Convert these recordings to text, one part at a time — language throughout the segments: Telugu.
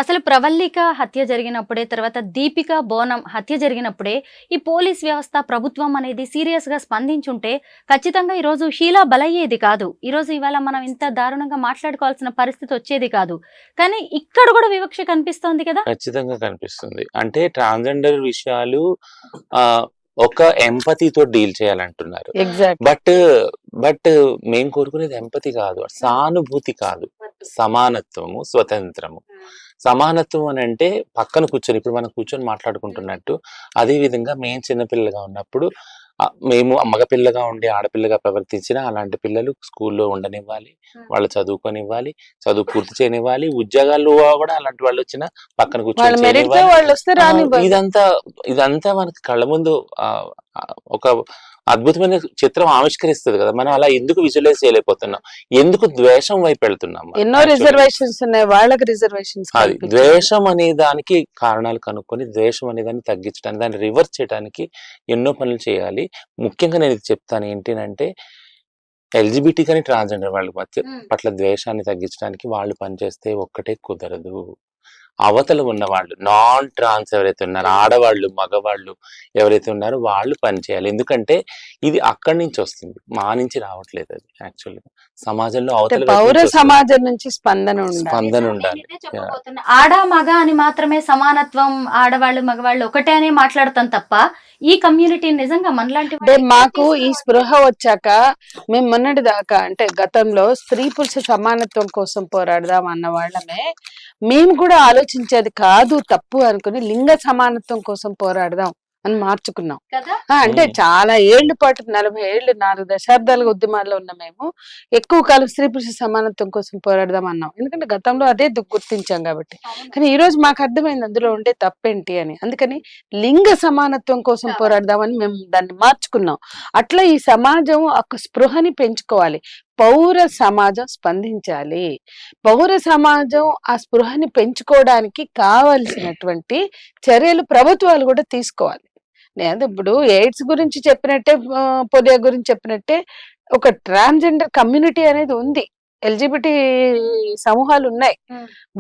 అసలు ప్రవల్లిక హత్య జరిగినప్పుడే, తర్వాత దీపిక బోనం హత్య జరిగినప్పుడే ఈ పోలీస్ వ్యవస్థ, ప్రభుత్వం అనేది సీరియస్‌గా స్పందించుంటే ఖచ్చితంగా ఈరోజు షీలా బలయ్యేది కాదు. ఇవాళ మనం ఇంత దారుణంగా మాట్లాడుకోవాల్సిన పరిస్థితి వచ్చేది కాదు. కానీ ఇక్కడ కూడా వివక్ష కనిపిస్తోంది కదా! ఖచ్చితంగా కనిపిస్తుంది. అంటే ట్రాన్స్‌జెండర్ విషయాలు ఒక ఎంపతితో డీల్ చేయాలంటున్నారు. ఎగ్జాక్ట్. బట్ మేము కోరుకునేది ఎంపతి కాదు, సానుభూతి కాదు, సమానత్వము, స్వతంత్రము. సమానత్వం అని అంటే పక్కన కూర్చొని, ఇప్పుడు మనం కూర్చొని మాట్లాడుకుంటున్నట్టు, అదే విధంగా మేము చిన్నపిల్లలుగా ఉన్నప్పుడు మేము మగపిల్లగా ఉండి ఆడపిల్లగా ప్రవర్తించిన అలాంటి పిల్లలు స్కూల్లో ఉండనివ్వాలి, వాళ్ళు చదువుకొనివ్వాలి, చదువు పూర్తి చేయనివ్వాలి, ఉద్యోగాల్లో కూడా అలాంటి వాళ్ళు వచ్చినా పక్కన కూర్చొని ఇదంతా మనకి కళ్ళ ముందు ఒక అద్భుతమైన చిత్రం ఆవిష్కరిస్తుంది కదా. మనం అలా ఎందుకు విజువలైజ్ చేయలేకపోతున్నాం? ఎందుకు ద్వేషం వైపు వెళ్తున్నాం? ఎన్నో రిజర్వేషన్స్ ఉన్నాయి, వాళ్ళకి రిజర్వేషన్స్. అది ద్వేషం అనే దానికి కారణాలు కనుక్కొని ద్వేషం అనే దాన్ని తగ్గించడానికి, దాన్ని రివర్స్ చేయడానికి ఎన్నో పనులు చేయాలి. ముఖ్యంగా నేను ఇది చెప్తాను ఏంటంటే, ఎల్జిబిటీ కానీ ట్రాన్స్జెండర్ వాళ్ళ మధ్య పట్ల ద్వేషాన్ని తగ్గించడానికి వాళ్ళు పనిచేస్తే ఒక్కటే కుదరదు. అవతల ఉన్న వాళ్ళు, నాన్ ట్రాన్స్ ఎవరైతే ఉన్నారో, ఆడవాళ్ళు, మగవాళ్ళు ఎవరైతే ఉన్నారో వాళ్ళు పనిచేయాలి. ఎందుకంటే ఇది అక్కడి నుంచి వస్తుంది, మా నుంచి రావట్లేదు. అది యాక్చువల్గా సమాజంలో అవతల పౌర సమాజం నుంచి స్పందన ఉండాలి. ఆడ మగ అని మాత్రమే సమానత్వం, ఆడవాళ్ళు మగవాళ్ళు ఒకటే అని మాట్లాడతాం తప్ప ఈ కమ్యూనిటీ నిజంగా మనలాంటి మాకు ఈ స్పృహ వచ్చాక మేము మొన్నటి దాకా అంటే గతంలో స్త్రీ పురుష సమానత్వం కోసం పోరాడదాం అన్న వాళ్ళమే మేము కూడా ఆలోచించేది కాదు తప్పు అనుకుని లింగ సమానత్వం కోసం పోరాడదాం అని మార్చుకున్నాం. అంటే చాలా ఏళ్ల పాటు 40 ఏళ్ళు 4 దశాబ్దాలుగా ఉద్యమాల్లో ఉన్న మేము ఎక్కువ కాలం స్త్రీ పురుష సమానత్వం కోసం పోరాడదాం అన్నాం. ఎందుకంటే గతంలో అదే గుర్తించాం కాబట్టి. కానీ ఈ రోజు మాకు అర్థమైంది అందులో ఉండే తప్పేంటి అని. అందుకని లింగ సమానత్వం కోసం పోరాడదామని మేము దాన్ని మార్చుకున్నాం. అట్లా ఈ సమాజం ఒక స్పృహని పెంచుకోవాలి. పౌర సమాజం స్పందించాలి. పౌర సమాజం ఆ స్పృహని పెంచుకోవడానికి కావలసినటువంటి చర్యలు ప్రభుత్వాలు కూడా తీసుకోవాలి. నేను ఇప్పుడు ఎయిడ్స్ గురించి చెప్పినట్టే, పోలియో గురించి చెప్పినట్టే ఒక ట్రాన్స్జెండర్ కమ్యూనిటీ అనేది ఉంది, ఎల్జిబిటీ సమూహాలు ఉన్నాయి.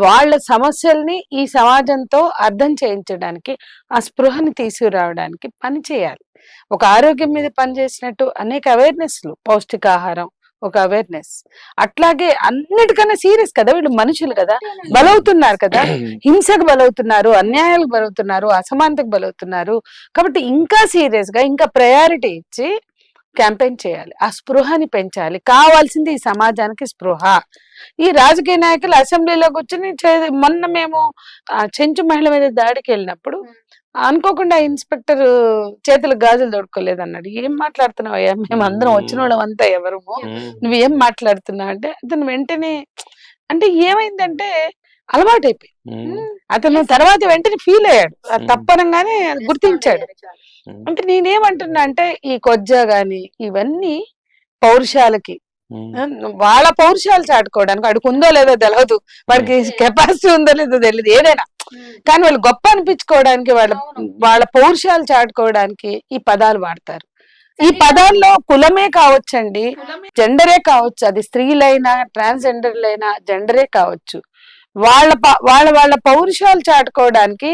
వాళ్ళ సమస్యల్ని ఈ సమాజంతో అర్థం చేయించడానికి, ఆ స్పృహని తీసుకురావడానికి పని చేయాలి. ఒక ఆరోగ్యం మీద పనిచేసినట్టు అనేక అవేర్నెస్లు, పౌష్టికాహారం ఒక అవేర్నెస్. అట్లాగే అన్నిటికన్నా సీరియస్ కదా, వీళ్ళు మనుషులు కదా, బలవుతున్నారు కదా, హింసకు బలవుతున్నారు, అన్యాయాలకు బలవుతున్నారు, అసమానతకు బలవుతున్నారు. కాబట్టి ఇంకా సీరియస్ గా, ఇంకా ప్రయారిటీ ఇచ్చి క్యాంపెయిన్ చేయాలి. ఆ స్పృహని పెంచాలి. కావాల్సింది ఈ సమాజానికి స్పృహ. ఈ రాజకీయ నాయకులు అసెంబ్లీలో కూర్చొని మొన్న మేము చెంచు మహిళ మీద దాడికి వెళ్ళినప్పుడు అనుకోకుండా ఇన్స్పెక్టర్ చేతులు గాజులు తొడుక్కోలేదు అన్నాడు. ఏం మాట్లాడుతున్నావు అయ్యా, మేము అందరం వచ్చిన వాళ్ళం అంతా ఎవరము, నువ్వేం మాట్లాడుతున్నావు అంటే అతను వెంటనే, అంటే ఏమైందంటే అలవాటు అయిపోయింది. అతను తర్వాత వెంటనే ఫీల్ అయ్యాడు, తప్పనంగానే గుర్తించాడు. అంటే నేనేమంటున్నా అంటే ఈ కొజ్జా గాని ఇవన్నీ పౌరుషాలకి, వాళ్ళ పౌరుషాలు చాటుకోవడానికి, వాడికి ఉందో లేదో తెలియదు, వాడికి కెపాసిటీ ఉందో లేదో తెలియదు, ఏదైనా కానీ వాళ్ళు గొప్ప అనిపించుకోవడానికి, వాళ్ళ పౌరుషాలు చాటుకోవడానికి ఈ పదాలు వాడతారు. ఈ పదాల్లో కులమే కావచ్చండి, జెండరే కావచ్చు, అది స్త్రీలైనా ట్రాన్స్జెండర్లైనా జెండరే కావచ్చు. వాళ్ళ పౌరుషాలు చాటుకోవడానికి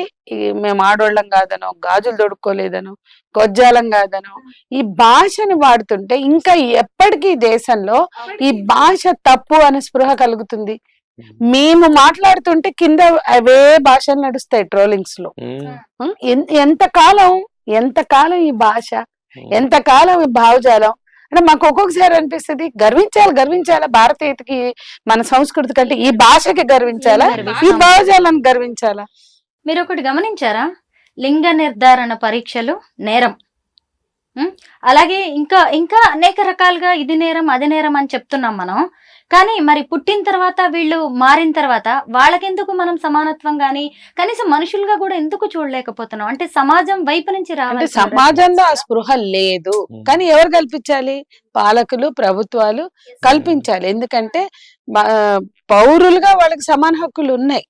మేము ఆడోళ్ళం కాదనో, గాజులు తొడుక్కోలేదనో, కొజ్జాలం కాదనో ఈ భాషని వాడుతుంటే ఇంకా ఎప్పటికీ దేశంలో ఈ భాష తప్పు అనే స్పృహ కలుగుతుంది. మేము మాట్లాడుతుంటే కింద అవే భాషలు నడుస్తాయి ట్రోలింగ్స్ లో. ఎంతకాలం ఈ భాష, ఎంతకాలం ఈ భావజాలం అంటే మాకు ఒక్కొక్కసారి అనిపిస్తుంది, గర్వించాలా భారతీయతకి, మన సంస్కృతి కంటే ఈ భాషకి గర్వించాలా, ఈ భావజాలను గర్వించాలా? మీరు ఒకటి గమనించారా, లింగ నిర్ధారణ పరీక్షలు నేరం, అలాగే ఇంకా అనేక రకాలుగా ఇది నేరం అది నేరం అని చెప్తున్నాం మనం. కానీ మరి పుట్టిన తర్వాత, వీళ్ళు మారిన తర్వాత వాళ్ళకెందుకు మనం సమానత్వం గాని కనీసం మనుషులుగా కూడా ఎందుకు చూడలేకపోతున్నాం? అంటే సమాజం వైపు నుంచి రావాలి. సమాజంలో ఆ స్పృహ లేదు, కానీ ఎవరు కల్పించాలి? పాలకులు, ప్రభుత్వాలు కల్పించాలి. ఎందుకంటే పౌరులుగా వాళ్ళకి సమాన హక్కులు ఉన్నాయి.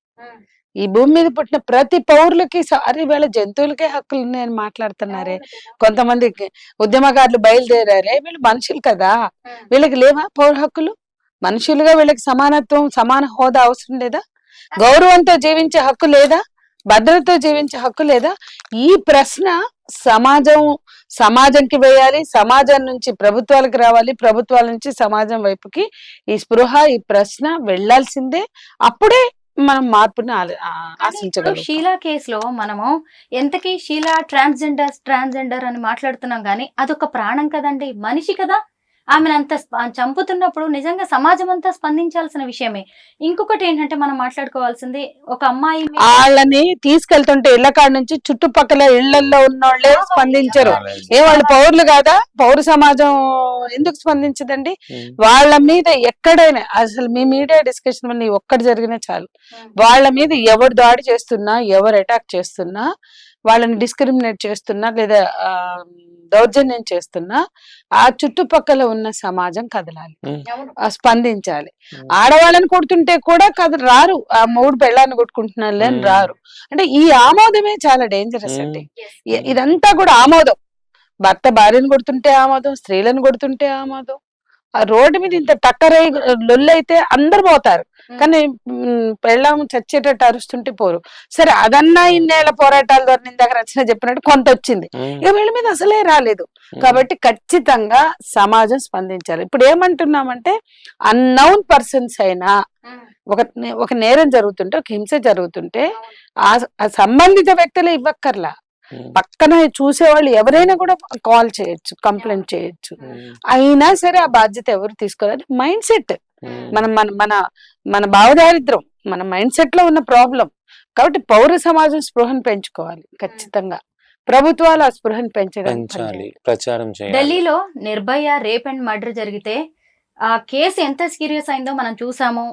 ఈ భూమి మీద పుట్టిన ప్రతి పౌరులకి, అరే వీళ్ళ జంతువులకే హక్కులు ఉన్నాయని మాట్లాడుతున్నారే. కొంతమంది ఉద్యమకారులు బయలుదేరారే, వీళ్ళు మనుషులు కదా, వీళ్ళకి లేవా పౌర హక్కులు? మనుషులుగా వీళ్ళకి సమానత్వం, సమాన హోదా అవసరం లేదా? గౌరవంతో జీవించే హక్కు లేదా? భద్రతతో జీవించే హక్కు లేదా? ఈ ప్రశ్న సమాజంకి వేయాలి, సమాజం నుంచి ప్రభుత్వాలకు రావాలి, ప్రభుత్వాల నుంచి సమాజం వైపుకి ఈ స్పృహ, ఈ ప్రశ్న వెళ్లాల్సిందే. అప్పుడే మనం మార్పుని ఆశించగలం. షీలా కేసులో మనము ఎంతకీ షీలా ట్రాన్స్జెండర్ అని మాట్లాడుతున్నాం కానీ అదొక ప్రాణం కదండి, మనిషి కదా. ఆమెను అంత చంపుతున్నప్పుడు నిజంగా సమాజం అంతా స్పందించాల్సిన విషయమే. ఇంకొకటి ఏంటంటే మనం మాట్లాడుకోవాల్సింది, ఒక అమ్మాయి వాళ్ళని తీసుకెళ్తుంటే ఇళ్ల కాడ నుంచి చుట్టుపక్కల ఇళ్లలో ఉన్నోళ్లే స్పందించరు. వాళ్ళు పౌరులు కాదా? పౌర సమాజం ఎందుకు స్పందించదండి? వాళ్ళ మీద ఎక్కడైనా అసలు మీ మీడియా డిస్కషన్ వల్ల ఒక్కటి జరిగినా చాలు, వాళ్ళ మీద ఎవరు దాడి చేస్తున్నా, ఎవరు అటాక్ చేస్తున్నా, వాళ్ళని డిస్క్రిమినేట్ చేస్తున్నా లేదా దౌర్జన్యం చేస్తున్నా ఆ చుట్టుపక్కల ఉన్న సమాజం కదలాలి, స్పందించాలి. ఆడవాళ్ళని కొడుతుంటే కూడా రారు, ఆ మూడు పెళ్ళాన్ని కొట్టుకుంటున్నారు అని రారు. అంటే ఈ ఆమోదమే చాలా డేంజరస్ అండి. ఇదంతా కూడా ఆమోదం. భర్త భార్యను కొడుతుంటే ఆమోదం, స్త్రీలను కొడుతుంటే ఆమోదం. ఆ రోడ్డు మీద ఇంత టక్కరై లొల్లైతే అందరు పోతారు, కానీ పెళ్ళాము చచ్చేటట్టు అరుస్తుంటే పోరు. సరే, అదన్నా ఇన్నేళ్ల పోరాటాల ద్వారా ఇందాక రచన చెప్పినట్టు కొంత వచ్చింది, ఇక వీళ్ళ మీద అసలే రాలేదు. కాబట్టి ఖచ్చితంగా సమాజం స్పందించాలి. ఇప్పుడు ఏమంటున్నామంటే, అన్నౌన్ పర్సన్స్ అయినా ఒక నేరం జరుగుతుంటే, ఒక హింస జరుగుతుంటే ఆ సంబంధిత వ్యక్తులే ఇవ్వక్కర్లా, పక్కన చూసేవాళ్ళు ఎవరైనా కూడా కాల్ చేయొచ్చు, కంప్లైంట్ చేయొచ్చు. అయినా సరే ఆ బాధ్యత ఎవరు తీసుకోవాలి? మైండ్ సెట్, మన భావదారిద్రం, మన మైండ్ సెట్ లో ఉన్న ప్రాబ్లం. కాబట్టి పౌర సమాజం స్పృహను పెంచుకోవాలి ఖచ్చితంగా. ప్రభుత్వాలు ఆ స్పృహను పెంచాలి, ప్రచారం చేయాలి. ఢిల్లీలో నిర్భయ రేప్ అండ్ మర్డర్ జరిగితే ఆ కేసు ఎంత సీరియస్ అయిందో మనం చూసాము.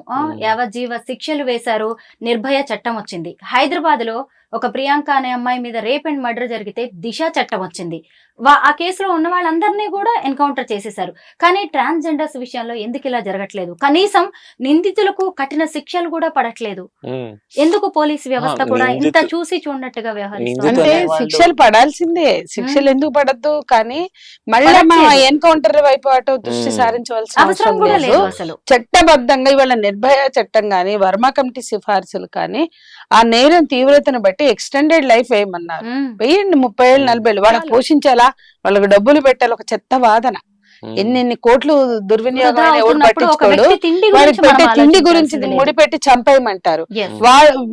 యావజ్జీవ శిక్షలు వేశారు, నిర్భయ చట్టం వచ్చింది. హైదరాబాద్ లో ఒక ప్రియాంక అనే అమ్మాయి మీద రేప్ అండ్ మర్డర్ జరిగితే దిశ చట్టం వచ్చింది. ఆ కేసులో ఉన్న వాళ్ళందరినీ కూడా ఎన్కౌంటర్ చేసేశారు. కానీ ట్రాన్స్జెండర్స్ విషయంలో ఎందుకు ఇలా జరగట్లేదు? కనీసం నిందితులకు కఠిన శిక్షలు కూడా పడట్లేదు. ఎందుకు పోలీస్ వ్యవస్థ కూడా ఇంత చూసి చూడనట్టుగా వ్యవహరిస్తుంది? అంటే శిక్షలు పడాల్సిందే, శిక్షలు ఎందుకు పడద్దు? కానీ మళ్ళీ ఎన్కౌంటర్ వైపు అటు దృష్టి సారించవలసిన అవసరం కూడా లేదు. అసలు చట్టబద్ధంగా ఇవాళ నిర్భయ చట్టం గాని, వర్మ కమిటీ సిఫార్సులు కానీ ఆ నేరం తీవ్రతను బట్టి ఎక్స్టెండెడ్ లైఫ్ వేయమన్నారు. వేయండి, 30 ఏళ్ళు 40 ఏళ్ళు. వాళ్ళకి పోషించాలా, వాళ్ళకి డబ్బులు పెట్టాలి, ఒక చెత్త వాదన. ఎన్ని కోట్లు దుర్వినియోగం ఎవరు పట్టించుకోడు. వాడికి పెట్టే తిండి గురించి ముడిపెట్టి చంపేయమంటారు.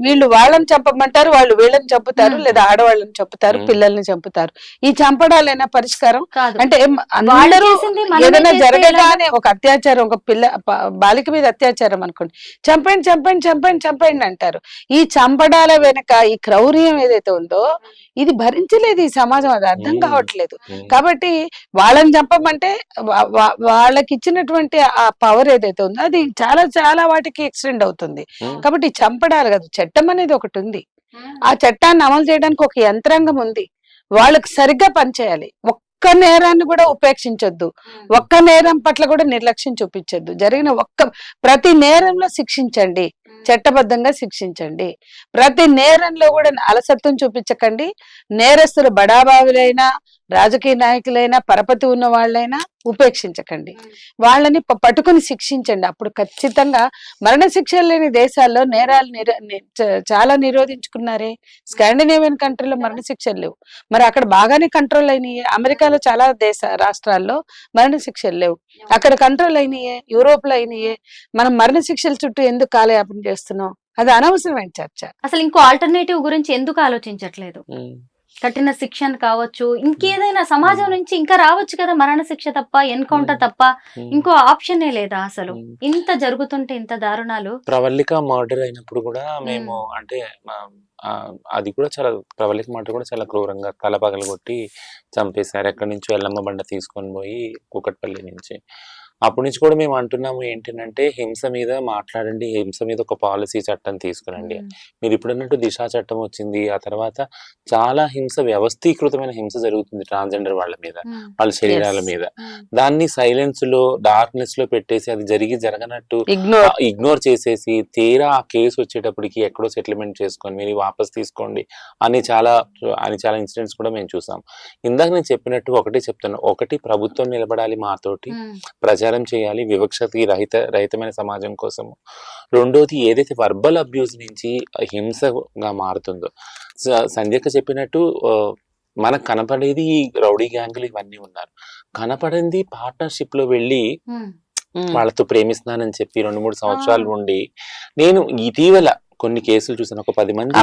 వీళ్ళు వాళ్ళని చంపమంటారు, వాళ్ళు వీళ్ళని చంపుతారు, లేదా ఆడవాళ్ళని చంపుతారు, పిల్లల్ని చంపుతారు. ఈ చంపడాలైనా పరిష్కారం? అంటే అందరూ ఏదైనా జరగగానే ఒక అత్యాచారం, ఒక బాలిక మీద అత్యాచారం అనుకోండి, చంపండి చంపండి చంపండి చంపండి అంటారు. ఈ చంపడాల వెనక ఈ క్రౌర్యం ఏదైతే ఉందో ఇది భరించలేదు ఈ సమాజం, అది అర్థం కావట్లేదు. కాబట్టి వాళ్ళని చంపమంటే వాళ్ళకి ఇచ్చినటువంటి ఆ పవర్ ఏదైతే ఉందో అది చాలా చాలా వాటికి ఎక్స్టెండ్ అవుతుంది. కాబట్టి చంపడాలి కదా, చట్టం అనేది ఒకటి ఉంది. ఆ చట్టాన్ని అమలు చేయడానికి ఒక యంత్రాంగం ఉంది, వాళ్ళకి సరిగ్గా పనిచేయాలి. ఒక్క నేరాన్ని కూడా ఉపేక్షించొద్దు, ఒక్క నేరం పట్ల కూడా నిర్లక్ష్యం చూపించొద్దు. జరిగిన ప్రతి నేరంలో శిక్షించండి, చట్టబద్ధంగా శిక్షించండి. ప్రతి నేరంలో కూడా అలసత్వం చూపించకండి. నేరస్తులు బడాబాబులైనా, రాజకీయ నాయకులైనా, పరపతి ఉన్న వాళ్ళైనా ఉపేక్షించకండి, వాళ్ళని పట్టుకుని శిక్షించండి. అప్పుడు ఖచ్చితంగా మరణ శిక్షలు లేని దేశాల్లో నేరాలు చాలా నిరోధించుకున్నారే. స్కాండినేవియన్ కంట్రీలో మరణ శిక్షలు లేవు, మరి అక్కడ బాగానే కంట్రోల్ అయినాయి. అమెరికాలో చాలా రాష్ట్రాల్లో మరణ శిక్షలు లేవు, అక్కడ కంట్రోల్ అయినాయే. యూరోప్ లో అయినాయే. మనం మరణ శిక్షల చుట్టూ ఎందుకు కాలయాపన చేస్తున్నాం? అది అనవసరమైన చర్చ. అసలు ఇంకో ఆల్టర్నేటివ్ గురించి ఎందుకు ఆలోచించట్లేదు? కఠిన శిక్షణ కావచ్చు, ఇంకేదైనా సమాజం నుంచి ఇంకా రావచ్చు కదా. మరణ శిక్ష తప్ప, ఎన్కౌంటర్ తప్ప ఇంకో ఆప్షనే లేదా? అసలు ఇంత జరుగుతుంటే, ఇంత దారుణాలు. ప్రవల్లిక మర్డర్ అయినప్పుడు కూడా మేము అంటే అది కూడా చాలా, ప్రవల్లిక మర్డర్ కూడా చాలా క్రూరంగా తల పగలగొట్టి చంపేశారు. ఎక్కడి నుంచో ఎల్లమ్మ బండ తీసుకొని పోయి కూకట్పల్లి నుంచి. అప్పటి నుంచి కూడా మేము అంటున్నాము ఏంటంటే, హింస మీద మాట్లాడండి, హింస మీద ఒక పాలసీ చట్టం తీసుకురండి. మీరు ఇప్పుడు అన్నట్టు దిశా చట్టం వచ్చింది, ఆ తర్వాత చాలా హింస, వ్యవస్థీకృతమైన హింస జరుగుతుంది ట్రాన్స్జెండర్ వాళ్ళ మీద, వాళ్ళ శరీరాల మీద. దాన్ని సైలెన్స్ లో, డార్క్నెస్ లో పెట్టేసి, అది జరగనట్టు ఇగ్నోర్ చేసేసి, తీరా ఆ కేసు వచ్చేటప్పటికి ఎక్కడో సెటిల్మెంట్ చేసుకొని మీరు వాపస్ తీసుకోండి అని చాలా ఇన్సిడెంట్స్ కూడా మేము చూసాం. ఇందాక నేను చెప్పినట్టు ఒకటే చెప్తాను, ఒకటి ప్రభుత్వం నిలబడాలి మాతోటి, ప్రజా ప్రచారం చేయాలి, వివక్షకి రహితమైన సమాజం కోసము. రెండోది ఏదైతే వర్బల్ అబ్యూస్ నుంచి హింసగా మారుతుందో, సంధ్యక్క చెప్పినట్టు మనకు కనపడేది ఈ రౌడీ గ్యాంగులు ఇవన్నీ ఉన్నారు, కనపడింది పార్ట్నర్షిప్ లో వెళ్ళి వాళ్ళతో ప్రేమిస్తున్నానని చెప్పి 2-3 సంవత్సరాలు ఉండి, నేను ఇటీవల కొన్ని కేసులు చూసాను. ఒక 10 మంది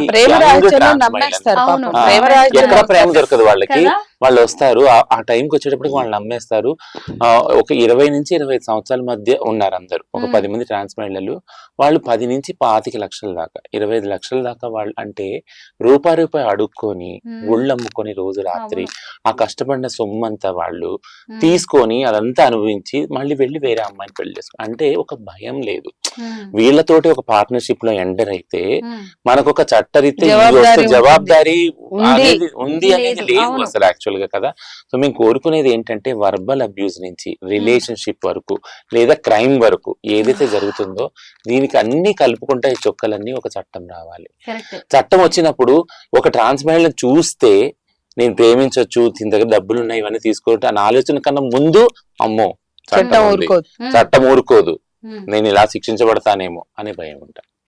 ఎక్కడ ప్రేమ దొరకదు వాళ్ళకి, వాళ్ళు వస్తారు ఆ టైంకి వచ్చేటప్పటికి వాళ్ళు నమ్మేస్తారు. ఒక 20 నుంచి 25 సంవత్సరాల మధ్య ఉన్నారు అందరు, ఒక 10 మంది ట్రాన్స్ మహిళలు. వాళ్ళు 10 నుంచి 25 లక్షల దాకా, 25 లక్షల దాకా వాళ్ళు అంటే రూపాయి అడుక్కొని గుళ్ళు అమ్ముకొని రోజు రాత్రి ఆ కష్టపడిన సొమ్మంతా వాళ్ళు తీసుకొని అదంతా అనుభవించి మళ్ళీ వెళ్ళి వేరే అమ్మాయిని పెళ్లి చేసుకో. అంటే ఒక భయం లేదు వీళ్ళతోటి. ఒక పార్ట్నర్షిప్ లో ఎంటర్ అయితే మనకు ఒక చట్టరీత్యా జవాబారి ఉంది అనేది లేదు అసలు యాక్చువల్ గా కదా. సో మేము కోరుకునేది ఏంటంటే వర్బల్ అబ్యూస్ నుంచి రిలేషన్షిప్ వరకు లేదా క్రైమ్ వరకు ఏదైతే జరుగుతుందో దీనికి అన్ని కలుపుకుంటా ఈ చొక్కలన్నీ ఒక చట్టం రావాలి. చట్టం వచ్చినప్పుడు ఒక ట్రాన్స్ మహిళను చూస్తే నేను ప్రేమించవచ్చు, దీని దగ్గర డబ్బులు ఉన్నాయి, ఇవన్నీ తీసుకోవటం అనే ఆలోచన కన్నా ముందు అమ్మో చట్టం ఊరుకోదు, నేను ఇలా శిక్షించబడతానేమో అనే భయం ఉంటా.